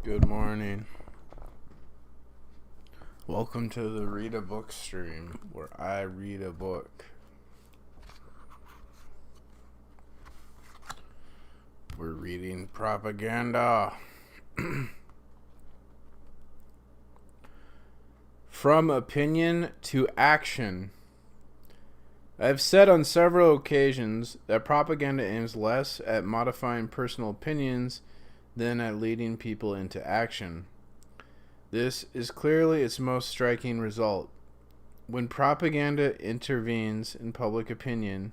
Good morning. Welcome to the Read a Book stream where I read a book. We're reading Propaganda. From Opinion to Action. I have said on several occasions that propaganda aims less at modifying personal opinions than at leading people into action. This is clearly its most striking result. When propaganda intervenes in public opinion,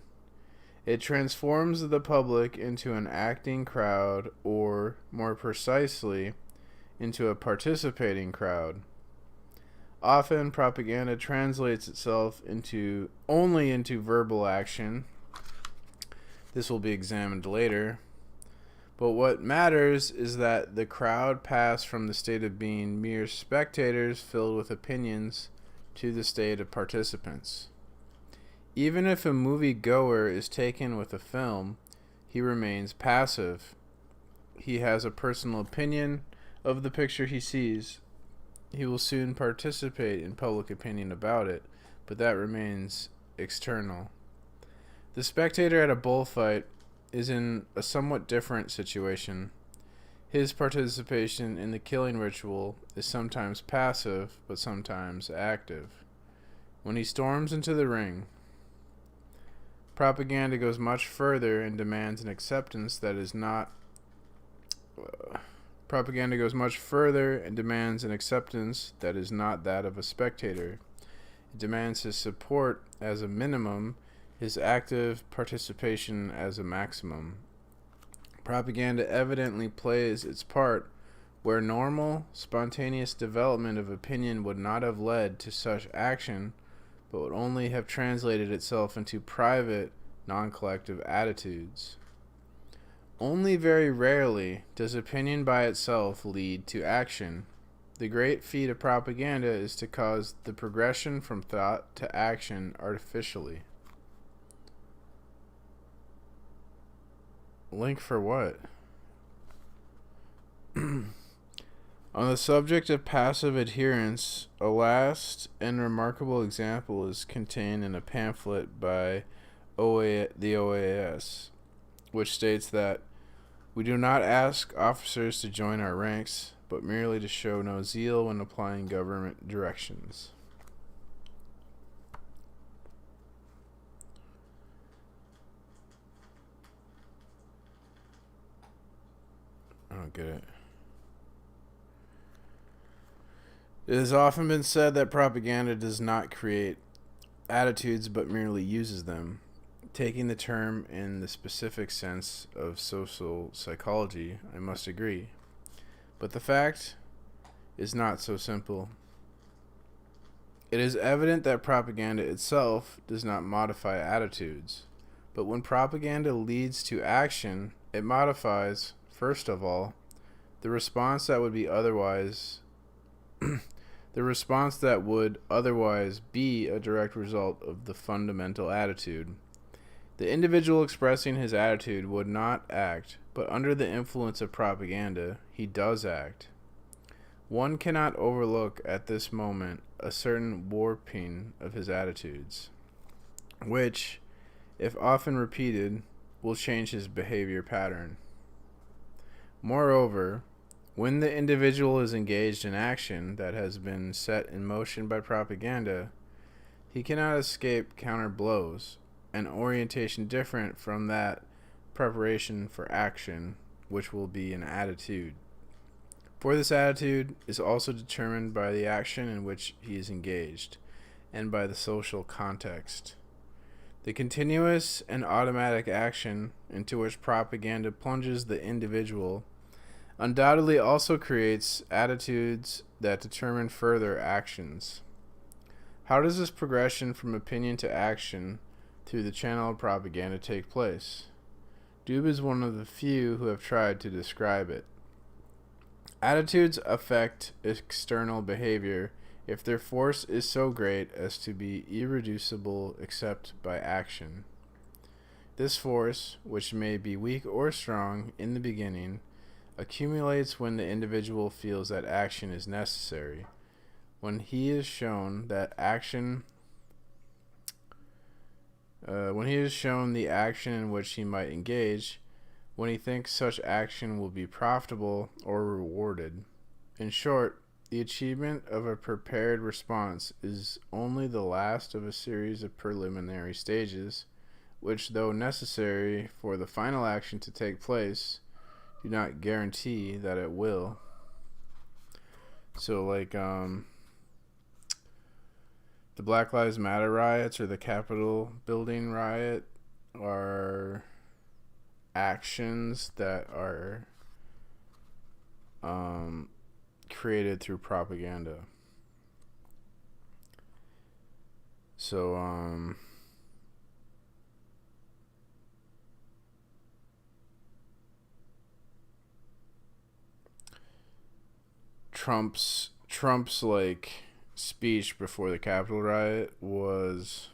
it transforms the public into an acting crowd, or, more precisely, into a participating crowd. Often, propaganda translates itself only into verbal action. This will be examined later. But what matters is that the crowd pass from the state of being mere spectators filled with opinions to the state of participants. Even if a movie-goer is taken with a film, he remains passive. He has a personal opinion of the picture he sees. He will soon participate in public opinion about it, but that remains external. The spectator at a bullfight is in a somewhat different situation. His participation in the killing ritual is sometimes passive, but sometimes active. When he storms into the ring, propaganda goes much further and demands an acceptance that is not that of a spectator. It demands his support as a minimum, his active participation as a maximum. Propaganda evidently plays its part where normal, spontaneous development of opinion would not have led to such action, but would only have translated itself into private, non-collective attitudes. Only very rarely does opinion by itself lead to action. The great feat of propaganda is to cause the progression from thought to action artificially. Link for what? On the subject of passive adherence, a last and remarkable example is contained in a pamphlet by the OAS, which states that we do not ask officers to join our ranks, but merely to show no zeal when applying government directions. I don't get it. It has often been said that propaganda does not create attitudes but merely uses them. Taking the term in the specific sense of social psychology, I must agree. But the fact is not so simple. It is evident that propaganda itself does not modify attitudes. But when propaganda leads to action, it modifies, first of all, the response that would otherwise be a direct result of the fundamental attitude. The individual expressing his attitude would not act, but under the influence of propaganda, he does act. One cannot overlook at this moment a certain warping of his attitudes, which, if often repeated, will change his behavior pattern. Moreover, when the individual is engaged in action that has been set in motion by propaganda, he cannot escape counter blows, an orientation different from that preparation for action, which will be an attitude. For this attitude is also determined by the action in which he is engaged, and by the social context. The continuous and automatic action into which propaganda plunges the individual undoubtedly also creates attitudes that determine further actions. How does this progression from opinion to action through the channel of propaganda take place? Doob is one of the few who have tried to describe it. Attitudes affect external behavior if their force is so great as to be irreducible except by action. This force, which may be weak or strong in the beginning, accumulates when the individual feels that action is necessary. When he is shown the action in which he might engage, when he thinks such action will be profitable or rewarded. In short, the achievement of a prepared response is only the last of a series of preliminary stages, which, though necessary for the final action to take place, do not guarantee that it will. So, like, the Black Lives Matter riots or the Capitol building riot are actions that are created through propaganda. So Trump's like speech before the Capitol riot was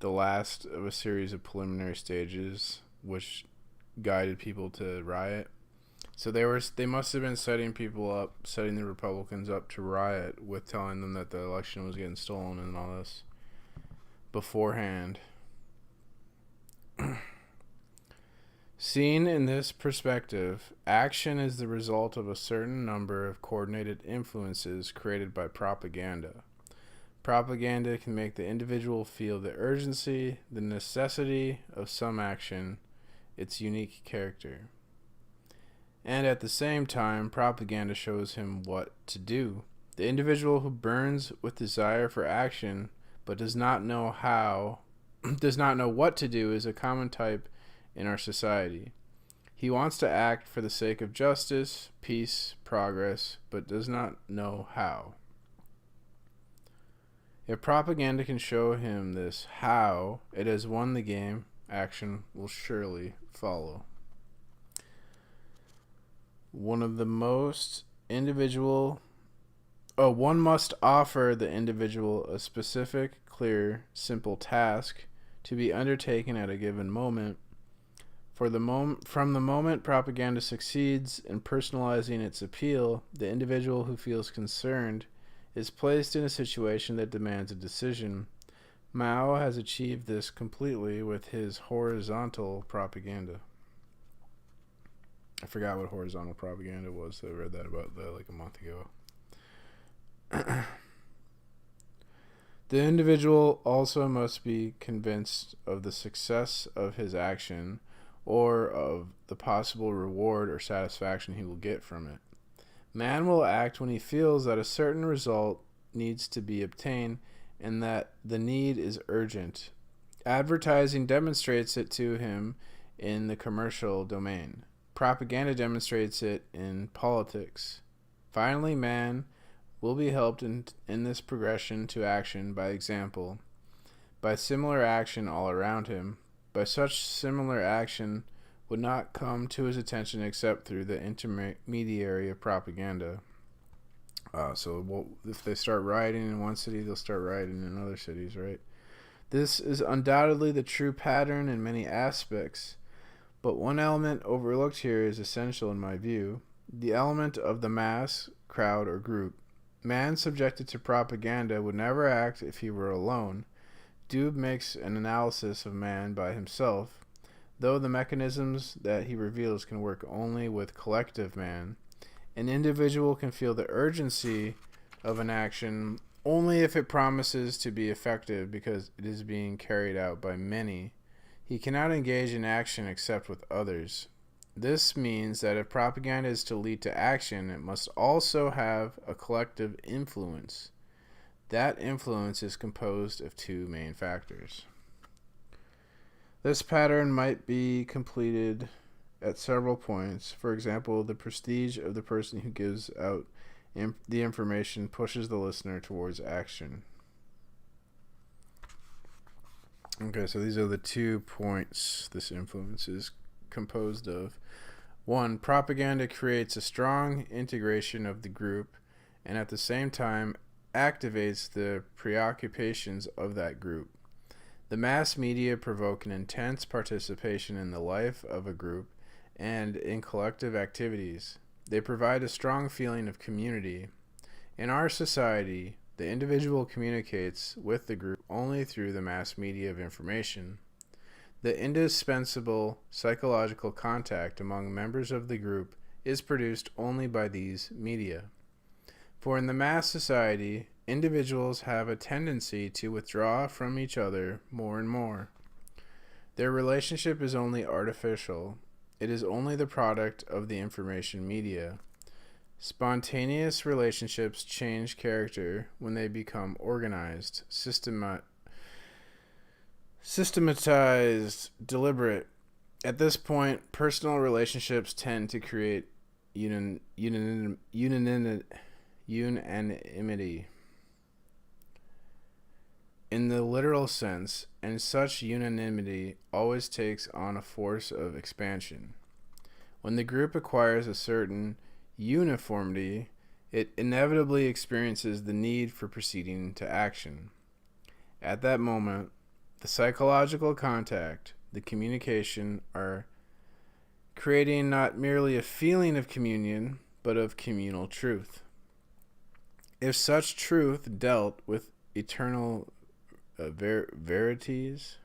the last of a series of preliminary stages which guided people to riot. So they must have been setting the Republicans up to riot with telling them that the election was getting stolen and all this beforehand. Seen in this perspective, action is the result of a certain number of coordinated influences created by propaganda. Propaganda can make the individual feel the urgency, the necessity of some action, its unique character. And at the same time, propaganda shows him what to do. The individual who burns with desire for action but does not know what to do is a common type in our society. He wants to act for the sake of justice, peace, progress, but does not know how. If propaganda can show him this how, it has won the game. Action will surely follow. One must offer the individual a specific, clear, simple task to be undertaken at a given moment. From the moment propaganda succeeds in personalizing its appeal, the individual who feels concerned is placed in a situation that demands a decision. Mao has achieved this completely with his horizontal propaganda. I forgot what horizontal propaganda was. I read that about like a month ago. The individual also must be convinced of the success of his action or of the possible reward or satisfaction he will get from it. Man will act when he feels that a certain result needs to be obtained and that the need is urgent. Advertising demonstrates it to him in the commercial domain. Propaganda demonstrates it in politics. Finally, man will be helped in this progression to action by example, by similar action all around him. By such similar action would not come to his attention except through the intermediary of propaganda. If they start rioting in one city, they'll start rioting in other cities, right? This is undoubtedly the true pattern in many aspects, but one element overlooked here is essential in my view: the element of the mass, crowd, or group. Man subjected to propaganda would never act if he were alone. Dube makes an analysis of man by himself, though the mechanisms that he reveals can work only with collective man. An individual can feel the urgency of an action only if it promises to be effective because it is being carried out by many. He cannot engage in action except with others. This means that if propaganda is to lead to action, it must also have a collective influence. That influence is composed of two main factors. This pattern might be completed at several points. For example, the prestige of the person who gives out the information pushes the listener towards action. Okay, so these are the 2 points this influence is composed of. 1. Propaganda creates a strong integration of the group and at the same time activates the preoccupations of that group. The mass media provoke an intense participation in the life of a group and in collective activities. They provide a strong feeling of community. In our society, the individual communicates with the group only through the mass media of information. The indispensable psychological contact among members of the group is produced only by these media. For in the mass society, individuals have a tendency to withdraw from each other more and more. Their relationship is only artificial. It is only the product of the information media. Spontaneous relationships change character when they become organized, systematized, deliberate. At this point, personal relationships tend to create unanimity in the literal sense, and such unanimity always takes on a force of expansion. When the group acquires a certain uniformity, it inevitably experiences the need for proceeding to action. At that moment, the psychological contact, the communication are creating not merely a feeling of communion, but of communal truth. If such truth dealt with eternal varieties,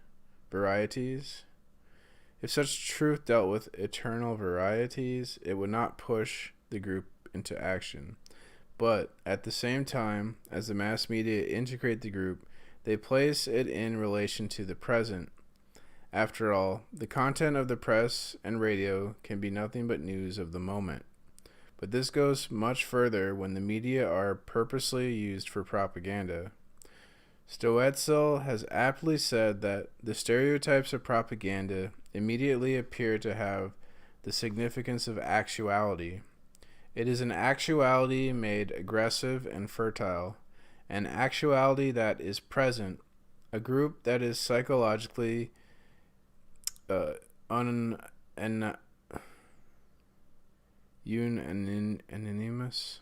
if such truth dealt with eternal varieties, it would not push the group into action. But at the same time, as the mass media integrate the group, they place it in relation to the present. After all, the content of the press and radio can be nothing but news of the moment. But this goes much further when the media are purposely used for propaganda. Stoetzel has aptly said that the stereotypes of propaganda immediately appear to have the significance of actuality. It is an actuality made aggressive and fertile, an actuality that is present, a group that is psychologically unanimous,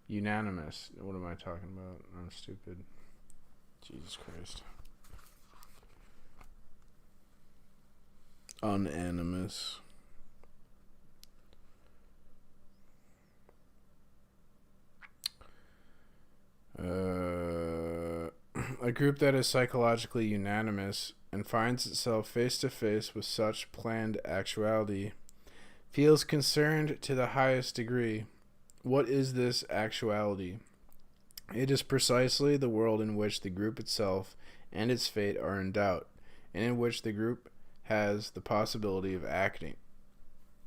unanimous. What am I talking about? I'm stupid. Jesus Christ. Unanimous. A group that is psychologically unanimous and finds itself face to face with such planned actuality feels concerned to the highest degree. What is this actuality? It is precisely the world in which the group itself and its fate are in doubt, and in which the group has the possibility of acting.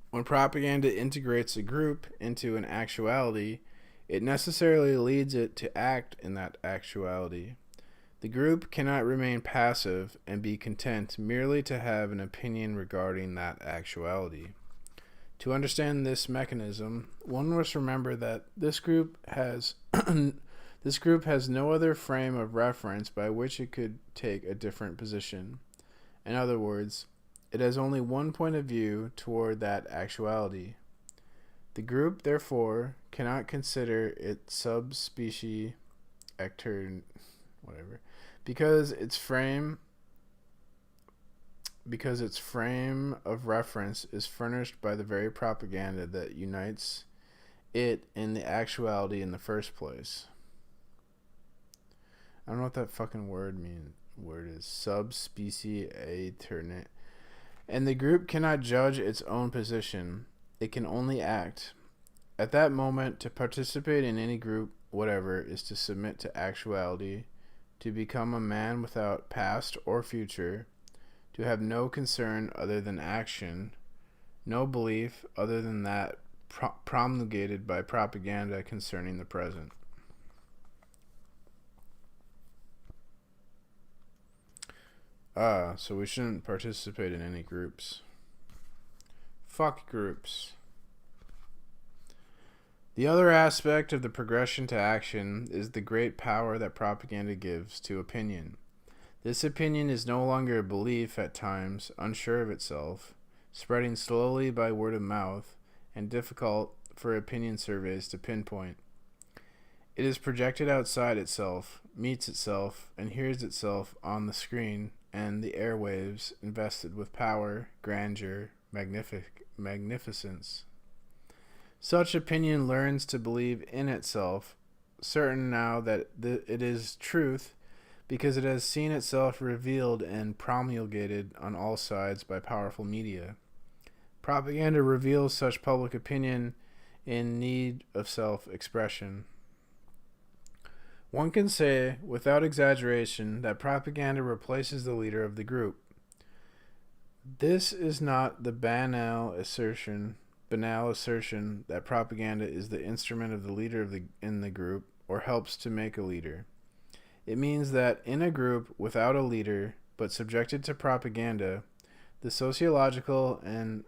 When propaganda integrates a group into an actuality, it necessarily leads it to act in that actuality. The group cannot remain passive and be content merely to have an opinion regarding that actuality. To understand this mechanism, one must remember that this group has no other frame of reference by which it could take a different position. In other words, it has only one point of view toward that actuality. The group, therefore, cannot consider its subspecies because its frame of reference is furnished by the very propaganda that unites it in the actuality in the first place. I don't know what that fucking word is. Subspecies alternate. And the group cannot judge its own position. It can only act. At that moment, to participate in any group whatever is to submit to actuality, to become a man without past or future, to have no concern other than action, no belief other than that promulgated by propaganda concerning the present. So we shouldn't participate in any groups. Fuck groups. The other aspect of the progression to action is the great power that propaganda gives to opinion. This opinion is no longer a belief at times, unsure of itself, spreading slowly by word of mouth, and difficult for opinion surveys to pinpoint. It is projected outside itself, meets itself, and hears itself on the screen and the airwaves, invested with power, grandeur, magnificence. Such opinion learns to believe in itself, certain now that it is truth, because it has seen itself revealed and promulgated on all sides by powerful media. Propaganda reveals such public opinion in need of self-expression. One can say, without exaggeration, that propaganda replaces the leader of the group. This is not the banal assertion that propaganda is the instrument of the leader in the group or helps to make a leader. It means that in a group without a leader, but subjected to propaganda, the sociological and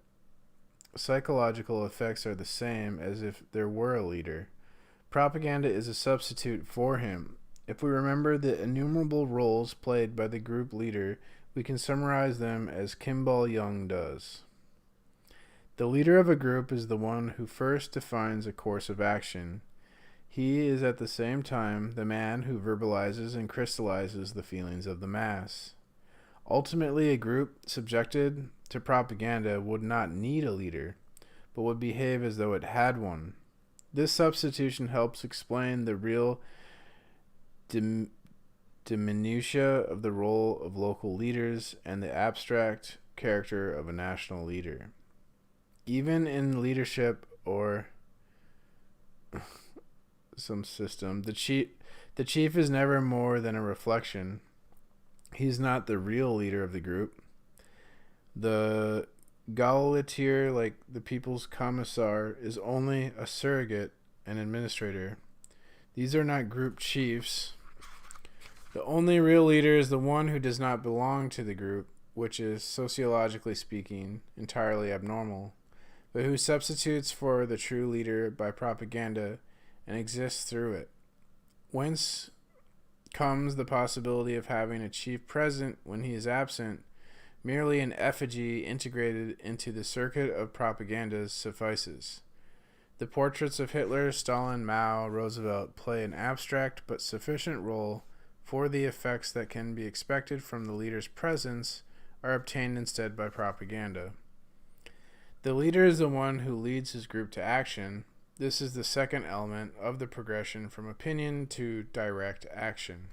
psychological effects are the same as if there were a leader. Propaganda is a substitute for him. If we remember the innumerable roles played by the group leader, we can summarize them as Kimball Young does. The leader of a group is the one who first defines a course of action. He is at the same time the man who verbalizes and crystallizes the feelings of the mass. Ultimately, a group subjected to propaganda would not need a leader, but would behave as though it had one. This substitution helps explain the real diminutia of the role of local leaders and the abstract character of a national leader. Even in leadership or some system, the chief is never more than a reflection. He's not the real leader of the group. The Gauleiter, like the people's commissar, is only a surrogate and administrator. These are not group chiefs. The only real leader is the one who does not belong to the group, which is, sociologically speaking, entirely abnormal, but who substitutes for the true leader by propaganda and exists through it. Whence comes the possibility of having a chief present when he is absent. Merely an effigy integrated into the circuit of propagandas suffices. The portraits of Hitler, Stalin, Mao, Roosevelt play an abstract but sufficient role, for the effects that can be expected from the leader's presence are obtained instead by propaganda. The leader is the one who leads his group to action. This is the second element of the progression from opinion to direct action.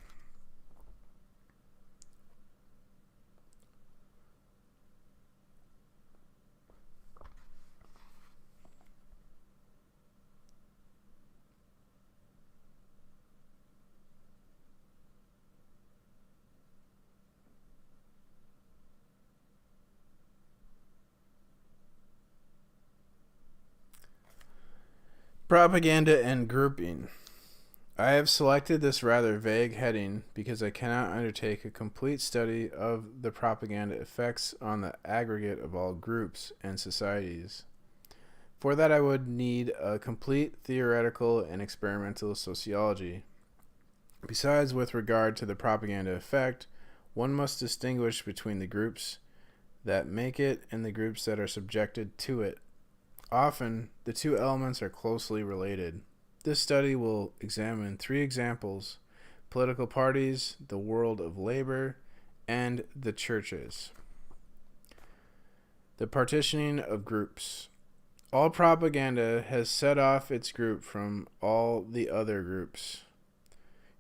Propaganda and grouping. I have selected this rather vague heading because I cannot undertake a complete study of the propaganda effects on the aggregate of all groups and societies. For that I would need a complete theoretical and experimental sociology. Besides, with regard to the propaganda effect, one must distinguish between the groups that make it and the groups that are subjected to it. Often, the two elements are closely related. This study will examine three examples: political parties, the world of labor, and the churches. The partitioning of groups. All propaganda has set off its group from all the other groups.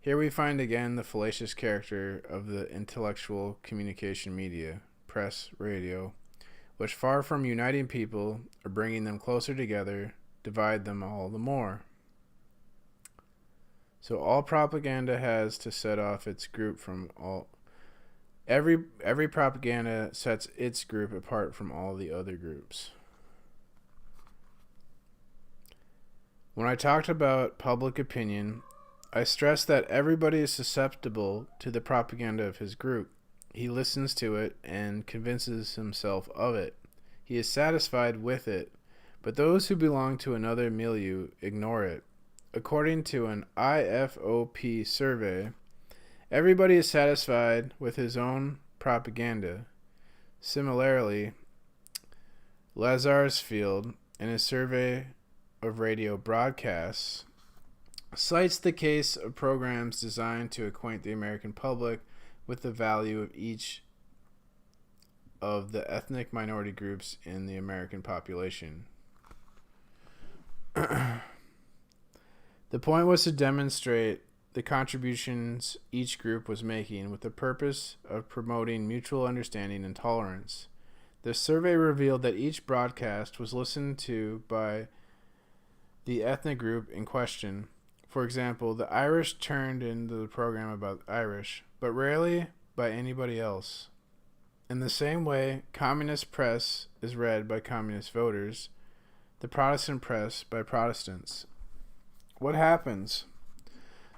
Here we find again the fallacious character of the intellectual communication media, press, radio, which, far from uniting people or bringing them closer together, divide them all the more. So all propaganda has to set off its group from all. Every propaganda sets its group apart from all the other groups. When I talked about public opinion, I stressed that everybody is susceptible to the propaganda of his group. He listens to it and convinces himself of it. He is satisfied with it, but those who belong to another milieu ignore it. According to an IFOP survey, everybody is satisfied with his own propaganda. Similarly, Lazarsfeld, in his survey of radio broadcasts, cites the case of programs designed to acquaint the American public with the value of each of the ethnic minority groups in the American population. The point was to demonstrate the contributions each group was making with the purpose of promoting mutual understanding and tolerance. The survey revealed that each broadcast was listened to by the ethnic group in question. For example, the Irish turned into the program about Irish, but rarely by anybody else. In the same way, communist press is read by communist voters, the Protestant press by Protestants. What happens?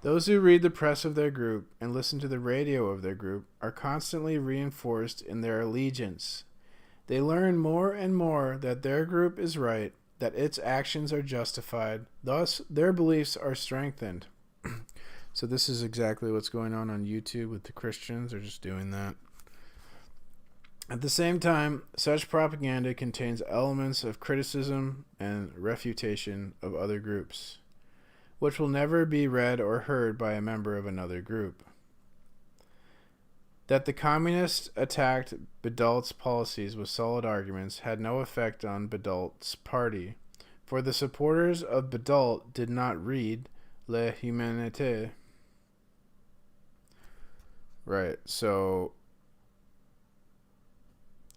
Those who read the press of their group and listen to the radio of their group are constantly reinforced in their allegiance. They learn more and more that their group is right, that its actions are justified, thus their beliefs are strengthened. So this is exactly what's going on YouTube with the Christians. They're just doing that. At the same time, such propaganda contains elements of criticism and refutation of other groups, which will never be read or heard by a member of another group. That the communists attacked Badalt's policies with solid arguments had no effect on Badalt's party, for the supporters of Badalt did not read Le Humanité. Right, so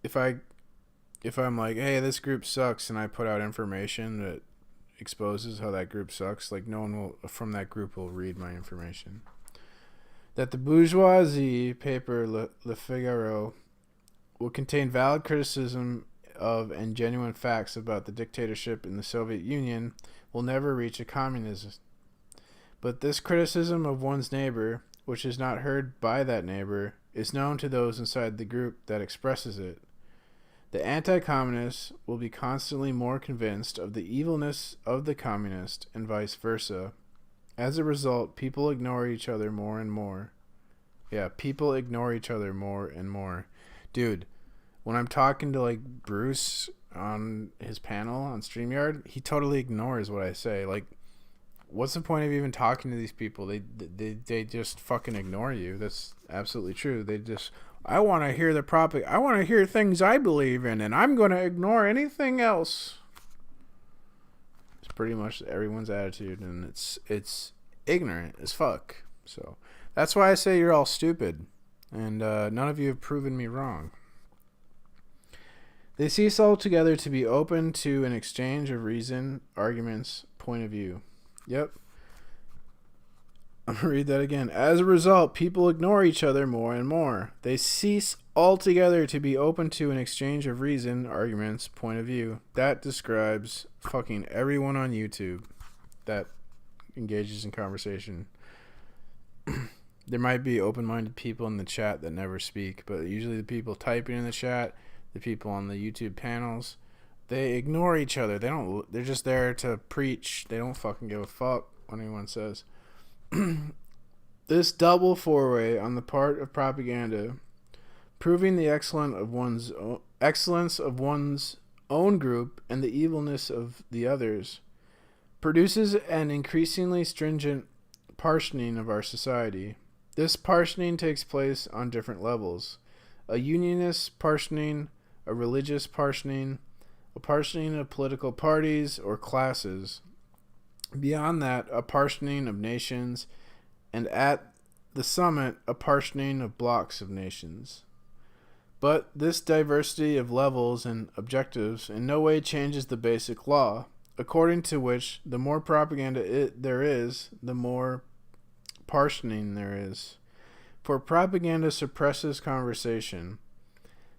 if I'm like, hey, this group sucks, and I put out information that exposes how that group sucks, like no one will from that group will read my information. That the bourgeoisie paper Le Figaro will contain valid criticism of and genuine facts about the dictatorship in the Soviet Union will never reach a communist. But this criticism of one's neighbor, which is not heard by that neighbor, is known to those inside the group that expresses it. The anti-communists will be constantly more convinced of the evilness of the communist and vice versa. As a result, people ignore each other more and more. Yeah, people ignore each other more and more. Dude, when I'm talking to like Bruce on his panel on StreamYard, he totally ignores what I say. Like, what's the point of even talking to these people? They just fucking ignore you. That's absolutely true. I want to hear I want to hear things I believe in, and I'm going to ignore anything else. It's pretty much everyone's attitude, and it's ignorant as fuck. So that's why I say you're all stupid, and none of you have proven me wrong. They cease altogether to be open to an exchange of reason, arguments, point of view. Yep. I'm going to read that again. As a result, people ignore each other more and more. They cease altogether to be open to an exchange of reason, arguments, point of view. That describes fucking everyone on YouTube that engages in conversation. There might be open-minded people in the chat that never speak, but usually the people typing in the chat, the people on the YouTube panels, they ignore each other. They're just there to preach. They don't fucking give a fuck what anyone says. This double foray on the part of propaganda, proving the excellence of one's own group and the evilness of the others, produces an increasingly stringent partitioning of our society. This partitioning takes place on different levels: a unionist partitioning, a religious partitioning, a partitioning of political parties or classes. Beyond that, a partitioning of nations, and at the summit, a partitioning of blocks of nations. But this diversity of levels and objectives in no way changes the basic law, according to which the more propaganda there is, the more partitioning there is. For propaganda suppresses conversation.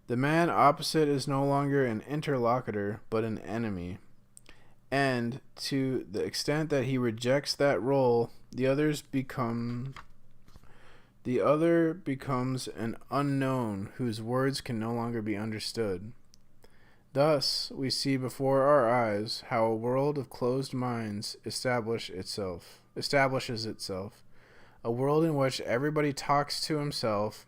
The man opposite is no longer an interlocutor, but an enemy. And to the extent that he rejects that role, the other becomes an unknown whose words can no longer be understood. Thus, we see before our eyes how a world of closed minds establishes itself. A world in which everybody talks to himself,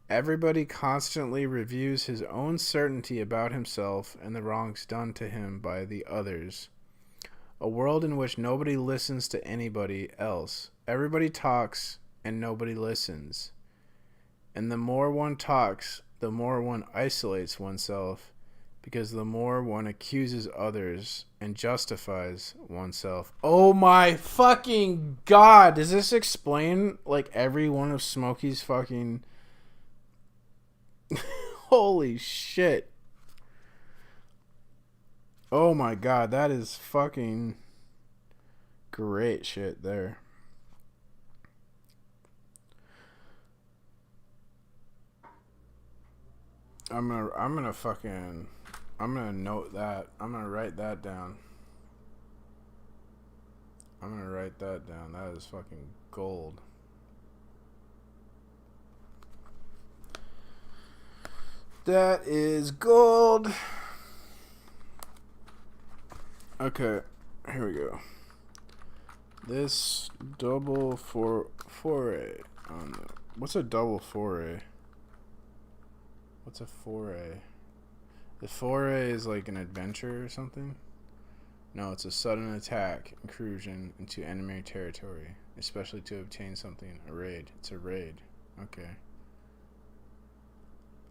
everybody constantly reviews his own certainty about himself and the wrongs done to him by the others. A world in which nobody listens to anybody else. Everybody talks and nobody listens. And the more one talks, the more one isolates oneself, because the more one accuses others and justifies oneself. Oh my fucking god! Does this explain like every one of Smokey's fucking... Holy shit. Oh my god, that is fucking great shit there. I'm gonna note that. I'm gonna write that down. That is fucking gold. That is gold. Okay, here we go. This double foray on the... What's a double foray? What's a foray? The foray is like an adventure or something? No, it's a sudden attack, incursion into enemy territory, especially to obtain something. A raid. It's a raid. Okay.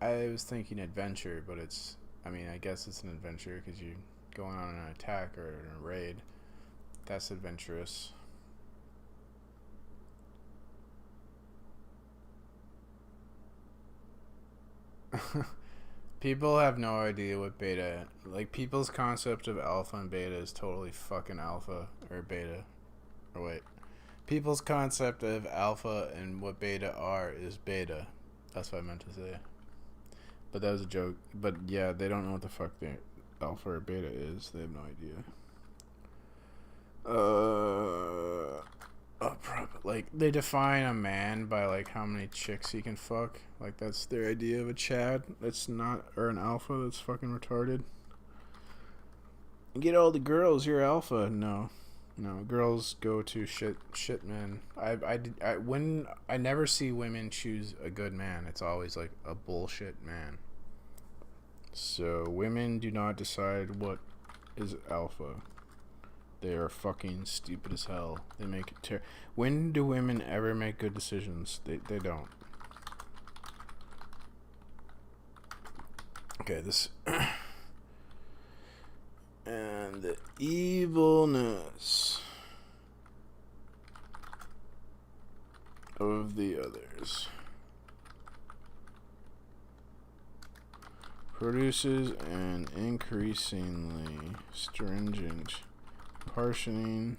I was thinking adventure, but it's... I mean, I guess it's an adventure because you're going on an attack or a raid. That's adventurous. People have no idea what beta... Like, people's concept of alpha and beta is totally fucking alpha or beta. Or wait. People's concept of alpha and what beta are is beta. That's what I meant to say. But that was a joke. But yeah, they don't know what the fuck alpha or beta is. They have no idea. Like, they define a man by like how many chicks he can fuck. Like, that's their idea of a Chad. That's not, or an alpha. That's fucking retarded. You get all the girls, you're alpha. No, girls go to shit men. I never see women choose a good man. It's always like a bullshit man. So women do not decide what is alpha. They are fucking stupid as hell. They make it when do women ever make good decisions? They don't. Okay, this and the evilness of the others produces an increasingly stringent partitioning.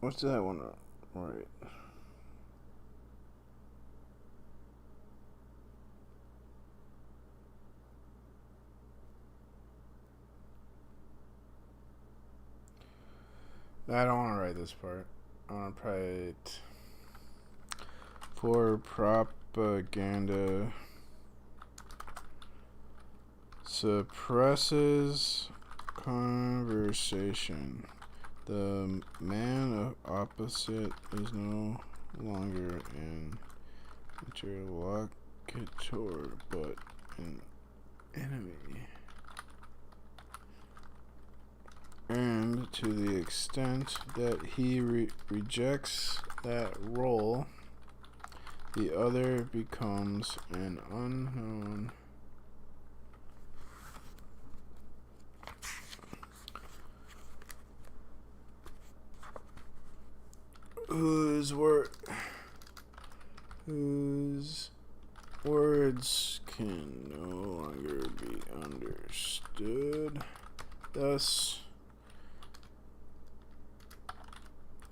What's that one? Right. I don't want to write this part. I want to write for propaganda suppresses conversation. The man of opposite is no longer an interlocutor, but an enemy. And to the extent that he rejects that role, the other becomes an unknown whose words can no longer be understood. Thus,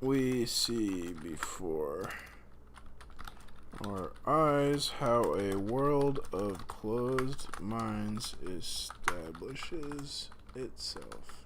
we see before our eyes how a world of closed minds establishes itself.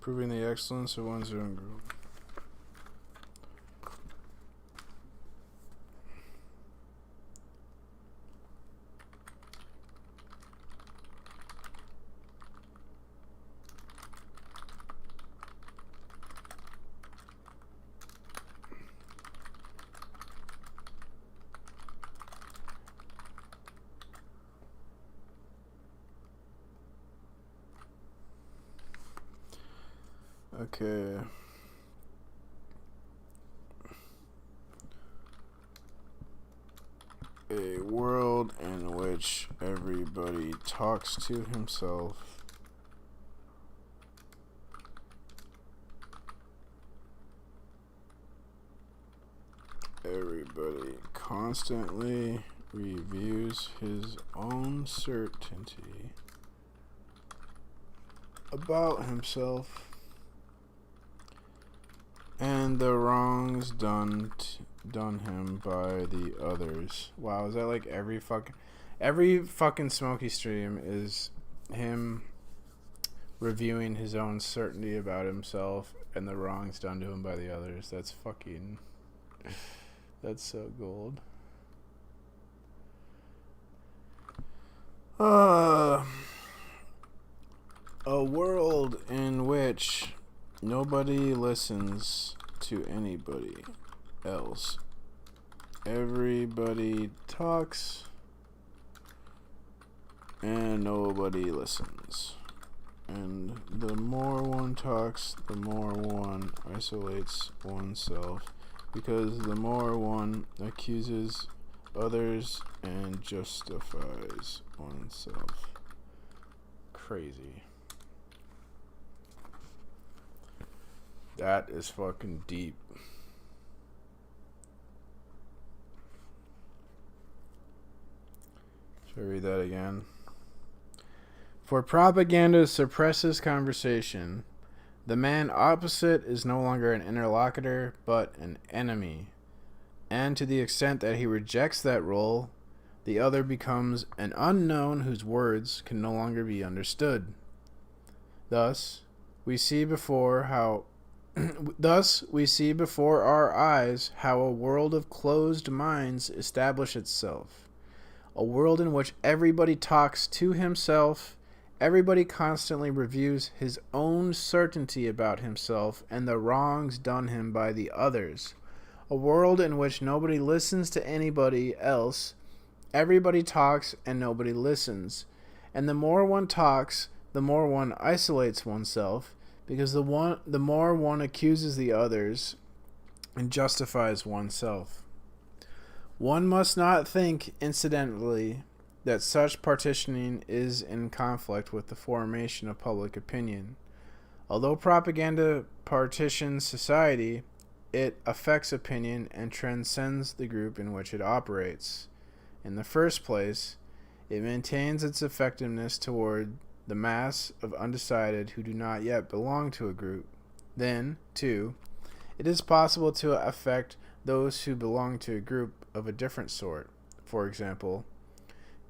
Proving the excellence of one's own group. Okay. A world in which everybody talks to himself. Everybody constantly reviews his own certainty about himself and the wrongs done him by the others. Wow, is that like every fucking Smokey stream is him reviewing his own certainty about himself and the wrongs done to him by the others? That's fucking... That's so gold. A world in which nobody listens to anybody else. Everybody talks and nobody listens. And the more one talks, the more one isolates oneself, because the more one accuses others and justifies oneself. Crazy. That is fucking deep. Should I read that again? For propaganda suppresses conversation. The man opposite is no longer an interlocutor, but an enemy. And to the extent that he rejects that role, the other becomes an unknown whose words can no longer be understood. Thus, we see before our eyes how a world of closed minds establish itself. A world in which everybody talks to himself, everybody constantly reviews his own certainty about himself and the wrongs done him by the others. A world in which nobody listens to anybody else, everybody talks and nobody listens. And the more one talks, the more one isolates oneself, because the more one accuses the others and justifies oneself. One must not think, incidentally, that such partitioning is in conflict with the formation of public opinion. Although propaganda partitions society, it affects opinion and transcends the group in which it operates. In the first place, it maintains its effectiveness toward the mass of undecided who do not yet belong to a group. Then, too, it is possible to affect those who belong to a group of a different sort. For example,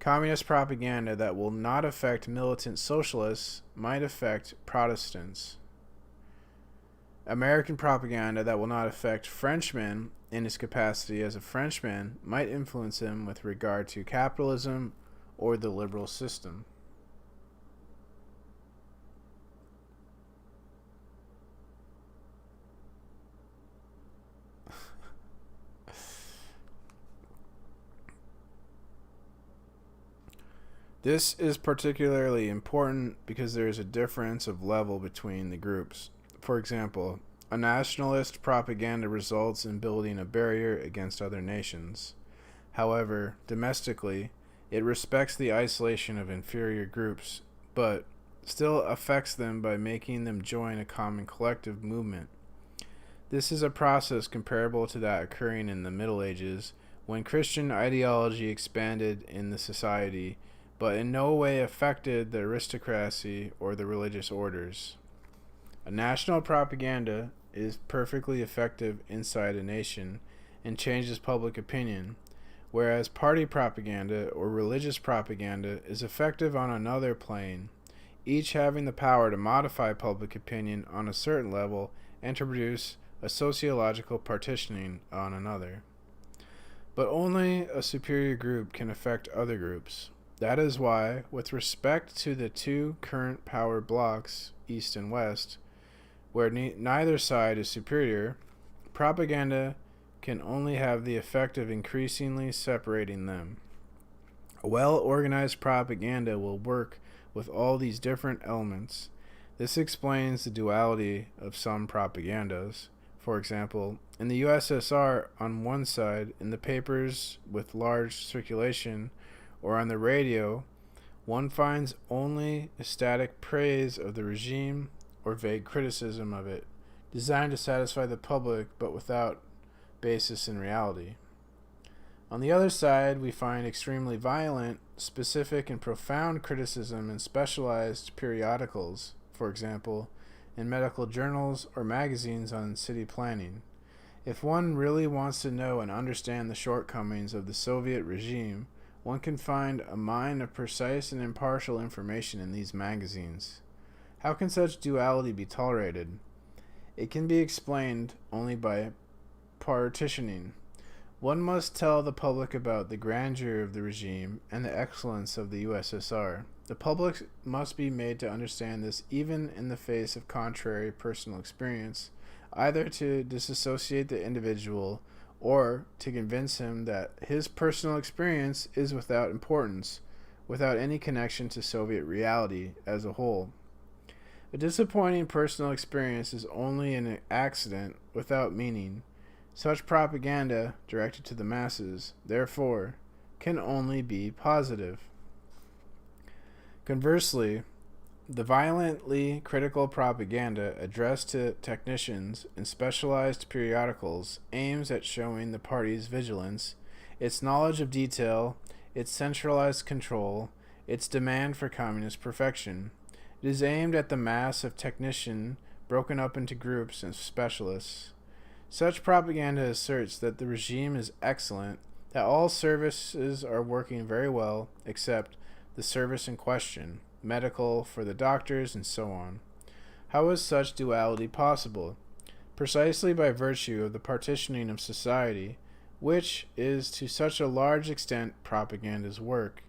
communist propaganda that will not affect militant socialists might affect Protestants. American propaganda that will not affect Frenchmen in his capacity as a Frenchman might influence him with regard to capitalism or the liberal system. This is particularly important because there is a difference of level between the groups. For example, a nationalist propaganda results in building a barrier against other nations. However, domestically, it respects the isolation of inferior groups, but still affects them by making them join a common collective movement. This is a process comparable to that occurring in the Middle Ages, when Christian ideology expanded in the society, but in no way affected the aristocracy or the religious orders. A national propaganda is perfectly effective inside a nation and changes public opinion, whereas party propaganda or religious propaganda is effective on another plane, each having the power to modify public opinion on a certain level and to produce a sociological partitioning on another. But only a superior group can affect other groups. That is why, with respect to the two current power blocks, East and West, where neither side is superior, propaganda can only have the effect of increasingly separating them. A well-organized propaganda will work with all these different elements. This explains the duality of some propagandas. For example, in the USSR, on one side, in the papers with large circulation, or on the radio, one finds only ecstatic praise of the regime or vague criticism of it, designed to satisfy the public but without basis in reality. On the other side, we find extremely violent, specific, and profound criticism in specialized periodicals, for example, in medical journals or magazines on city planning. If one really wants to know and understand the shortcomings of the Soviet regime, one can find a mine of precise and impartial information in these magazines. How can such duality be tolerated? It can be explained only by partitioning. One must tell the public about the grandeur of the regime and the excellence of the USSR. The public must be made to understand this even in the face of contrary personal experience, either to disassociate the individual or to convince him that his personal experience is without importance, without any connection to Soviet reality as a whole. A disappointing personal experience is only an accident without meaning. Such propaganda, directed to the masses, therefore, can only be positive. Conversely, the violently critical propaganda addressed to technicians in specialized periodicals aims at showing the party's vigilance, its knowledge of detail, its centralized control, its demand for communist perfection. It is aimed at the mass of technicians broken up into groups and specialists. Such propaganda asserts that the regime is excellent, that all services are working very well, except the service in question, medical, for the doctors, and so on. How is such duality possible? Precisely by virtue of the partitioning of society, which is to such a large extent propaganda's work.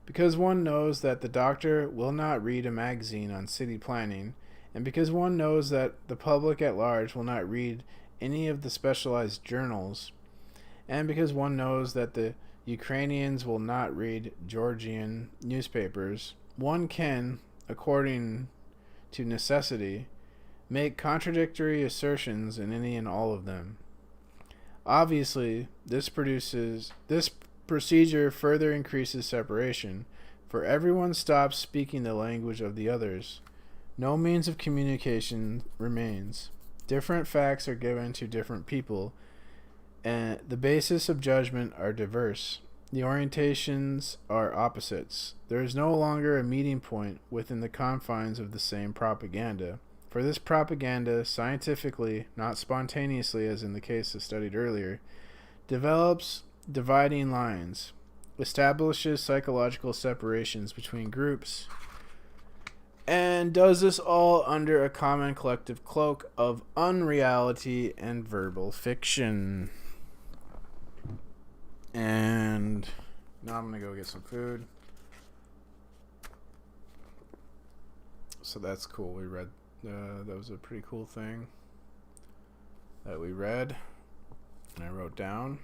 Because one knows that the doctor will not read a magazine on city planning, and because one knows that the public at large will not read any of the specialized journals, and because one knows that the Ukrainians will not read Georgian newspapers, one can, according to necessity, make contradictory assertions in any and all of them. Obviously, this procedure further increases separation, for everyone stops speaking the language of the others. No means of communication remains. Different facts are given to different people, and the basis of judgment are diverse. The orientations are opposites. There is no longer a meeting point within the confines of the same propaganda. For this propaganda, scientifically, not spontaneously as in the case studied earlier, develops dividing lines, establishes psychological separations between groups, and does this all under a common collective cloak of unreality and verbal fiction. And now I'm going to go get some food. So that's cool. We read, that was a pretty cool thing that we read and I wrote down.